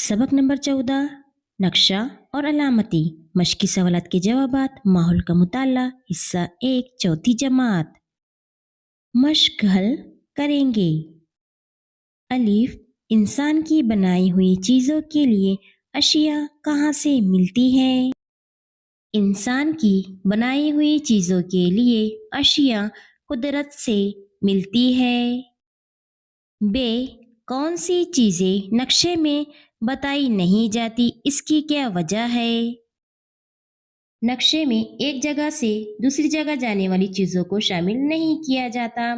سبق نمبر 14 نقشہ اور علامتی مشقی سوالات کے جوابات ماحول کا مطالعہ حصہ 1 چوتھی جماعت مشق حل کریں گے۔ الف انسان کی بنائی ہوئی چیزوں کے لیے اشیاء کہاں سے ملتی ہیں؟ انسان کی بنائی ہوئی چیزوں کے لیے اشیاء قدرت سے ملتی ہے۔ ب کون سی چیزیں نقشے میں بتائی نہیں جاتی، اس کی کیا وجہ ہے؟ نقشے میں ایک جگہ سے دوسری جگہ جانے والی چیزوں کو شامل نہیں کیا جاتا،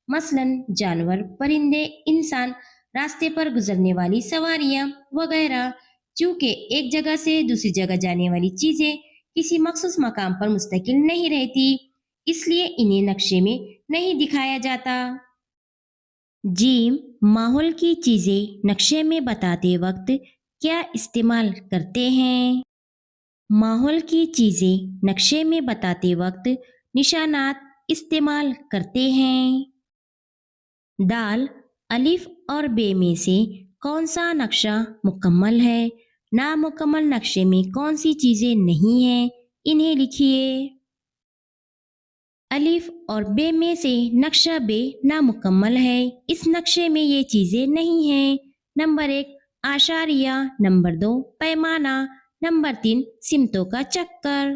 مثلا جانور، پرندے، انسان، راستے پر گزرنے والی سواریاں وغیرہ۔ چونکہ ایک جگہ سے دوسری جگہ جانے والی چیزیں کسی مخصوص مقام پر مستقل نہیں رہتی، اس لیے انہیں نقشے میں نہیں دکھایا جاتا۔ جیم ماحول کی چیزیں نقشے میں بتاتے وقت کیا استعمال کرتے ہیں؟ ماحول کی چیزیں نقشے میں بتاتے وقت نشانات استعمال کرتے ہیں۔ دال الف اور ب میں سے کون سا نقشہ مکمل ہے؟ نامکمل نقشے میں کون سی چیزیں نہیں ہیں؟ انہیں لکھیے۔ الف اور ب میں سے نقشہ ب نامکمل ہے، اس نقشے میں یہ چیزیں نہیں ہیں۔ نمبر 1 اعشاریہ، نمبر 2 پیمانہ، نمبر 3 سمتوں کا چکر۔